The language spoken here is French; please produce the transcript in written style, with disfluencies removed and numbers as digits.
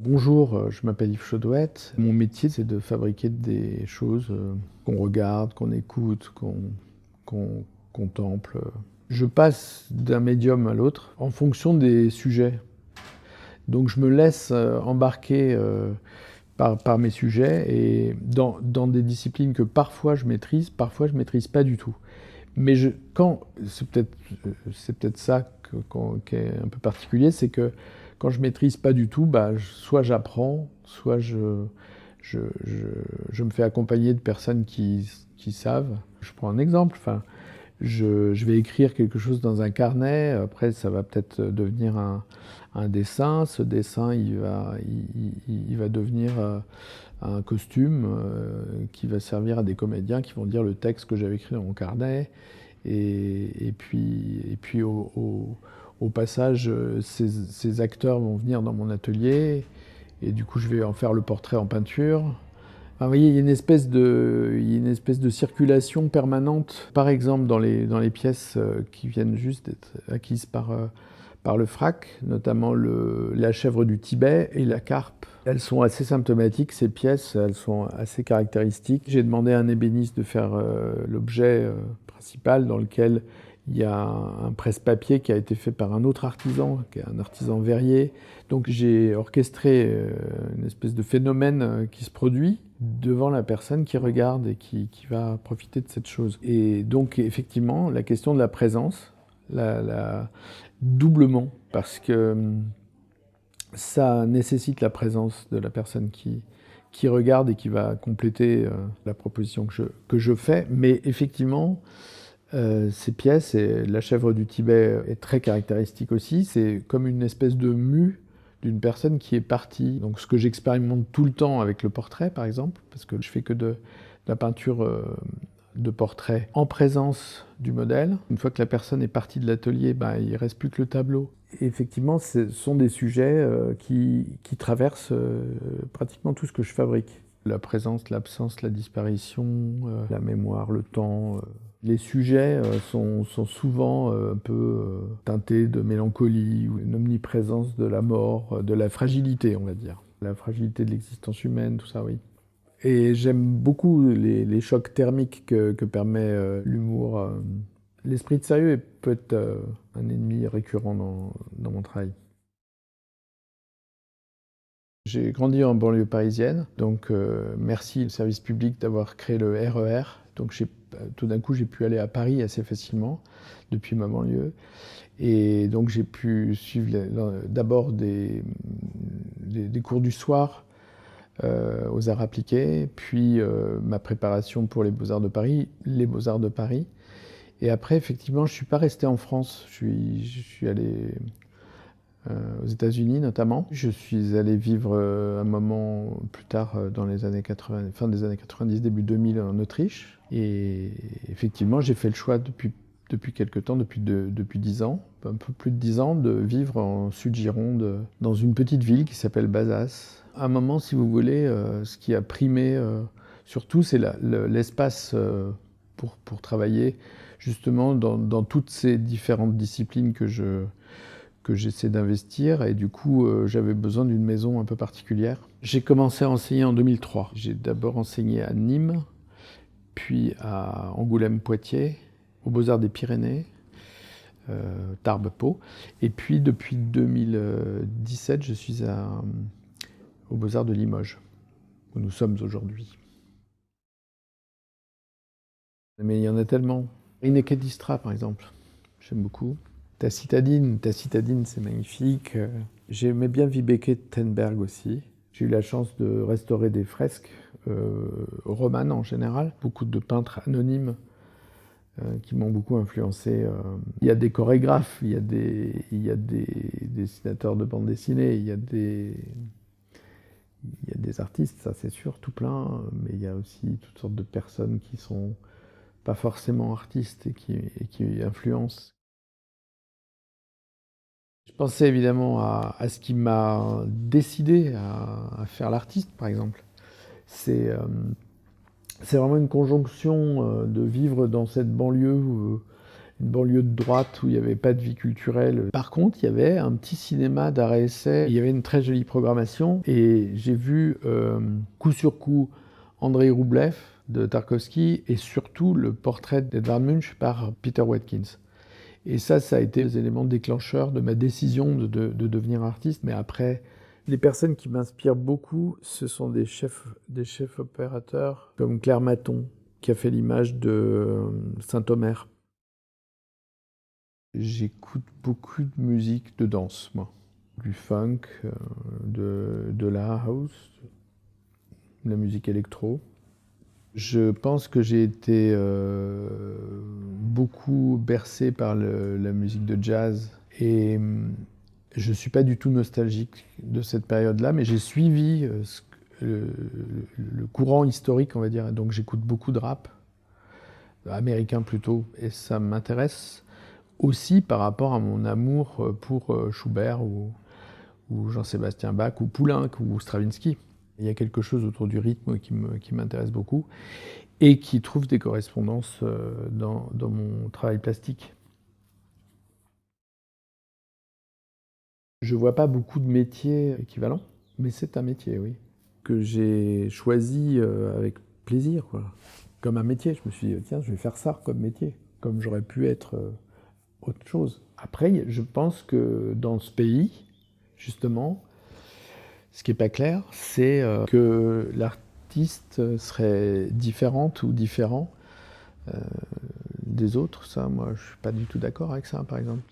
Bonjour, je m'appelle Yves Chaudouette. Mon métier, c'est de fabriquer des choses qu'on regarde, qu'on écoute, qu'on contemple. Je passe d'un médium à l'autre en fonction des sujets. Donc je me laisse embarquer par mes sujets et dans des disciplines que parfois je maîtrise pas du tout. Mais c'est peut-être ça qui est un peu particulier, c'est que quand je maîtrise pas du tout, bah, soit j'apprends, soit je, je, je me fais accompagner de personnes qui savent. Je prends un exemple. Enfin, je vais écrire quelque chose dans un carnet. Après, ça va peut-être devenir un dessin. Ce dessin, il va devenir un costume qui va servir à des comédiens qui vont lire le texte que j'avais écrit dans mon carnet. Et puis au passage, ces acteurs vont venir dans mon atelier et du coup je vais en faire le portrait en peinture. Enfin, vous voyez, il y a une espèce de circulation permanente. Par exemple, dans les pièces qui viennent juste d'être acquises par le FRAC, notamment la chèvre du Tibet et la carpe. Elles sont assez symptomatiques, ces pièces, elles sont assez caractéristiques. J'ai demandé à un ébéniste de faire l'objet principal dans lequel il y a un presse-papier qui a été fait par un autre artisan, qui est un artisan verrier. Donc j'ai orchestré une espèce de phénomène qui se produit devant la personne qui regarde et qui va profiter de cette chose. Et donc effectivement, la question de la présence, doublement, parce que ça nécessite la présence de la personne qui regarde et qui va compléter la proposition que je fais. Mais effectivement, ces pièces, et la chèvre du Tibet est très caractéristique aussi, c'est comme une espèce de mue d'une personne qui est partie. Donc ce que j'expérimente tout le temps avec le portrait, par exemple, parce que je fais que de la peinture de portrait en présence du modèle. Une fois que la personne est partie de l'atelier, ben, il ne reste plus que le tableau. Et effectivement, ce sont des sujets qui traversent pratiquement tout ce que je fabrique. La présence, l'absence, la disparition, la mémoire, le temps. Les sujets sont souvent un peu teintés de mélancolie ou une omniprésence de la mort, de la fragilité, on va dire. La fragilité de l'existence humaine, tout ça, oui. Et j'aime beaucoup les chocs thermiques que permet l'humour. L'esprit de sérieux peut être un ennemi récurrent dans mon travail. J'ai grandi en banlieue parisienne, donc merci le service public d'avoir créé le RER. Donc tout d'un coup, j'ai pu aller à Paris assez facilement depuis ma banlieue. Et donc j'ai pu suivre d'abord des cours du soir aux arts appliqués, puis ma préparation pour les Beaux-Arts de Paris, les Beaux-Arts de Paris. Et après, effectivement, je ne suis pas resté en France. Je suis allé aux États-Unis notamment. Je suis allé vivre un moment plus tard dans les années 80, fin des années 90, début 2000 en Autriche. Et effectivement, j'ai fait le choix depuis quelques temps, depuis 10 ans, un peu plus de 10 ans, de vivre en Sud-Gironde, dans une petite ville qui s'appelle Bazas. À un moment, si vous voulez, ce qui a primé surtout, c'est l'espace pour travailler justement dans toutes ces différentes disciplines que j'essaie d'investir, et du coup j'avais besoin d'une maison un peu particulière. J'ai commencé à enseigner en 2003. J'ai d'abord enseigné à Nîmes, puis à Angoulême-Poitiers, aux Beaux-Arts des Pyrénées, Tarbes-Pau, et puis depuis 2017 je suis aux Beaux-Arts de Limoges, où nous sommes aujourd'hui. Mais il y en a tellement. Rineke Distra par exemple, j'aime beaucoup. Ta citadine, c'est magnifique. J'aimais bien Vibeke Tenberg aussi. J'ai eu la chance de restaurer des fresques romanes en général, beaucoup de peintres anonymes qui m'ont beaucoup influencé. Il y a des chorégraphes, il y a des dessinateurs de bande dessinée, il y a des artistes, ça c'est sûr, tout plein, mais il y a aussi toutes sortes de personnes qui sont pas forcément artistes et qui influencent. Je pensais évidemment à ce qui m'a décidé à faire l'artiste, par exemple. C'est c'est vraiment une conjonction de vivre dans cette banlieue une banlieue de droite où il n'y avait pas de vie culturelle. Par contre, il y avait un petit cinéma d'arrêt-essai, il y avait une très jolie programmation, et j'ai vu coup sur coup Andrei Roublev de Tarkovsky, et surtout le portrait d'Edvard Munch par Peter Watkins. Et ça a été les éléments déclencheurs de ma décision de devenir artiste. Mais après, les personnes qui m'inspirent beaucoup, ce sont des chefs opérateurs comme Claire Maton, qui a fait l'image de Saint-Omer. J'écoute beaucoup de musique de danse, moi. Du funk, de la house, de la musique électro. Je pense que j'ai été beaucoup bercé par la musique de jazz, et je ne suis pas du tout nostalgique de cette période-là, mais j'ai suivi le courant historique, on va dire. Donc j'écoute beaucoup de rap, américain plutôt, et ça m'intéresse aussi par rapport à mon amour pour Schubert ou Jean-Sébastien Bach ou Poulenc ou Stravinsky. Il y a quelque chose autour du rythme qui m'intéresse beaucoup et qui trouve des correspondances dans mon travail plastique. Je ne vois pas beaucoup de métiers équivalents, mais c'est un métier, oui, que j'ai choisi avec plaisir, quoi. Comme un métier. Je me suis dit, tiens, je vais faire ça comme métier, comme j'aurais pu être autre chose. Après, je pense que dans ce pays, justement, ce qui n'est pas clair, c'est que l'artiste serait différente ou différent des autres. Ça, moi, je ne suis pas du tout d'accord avec ça, par exemple.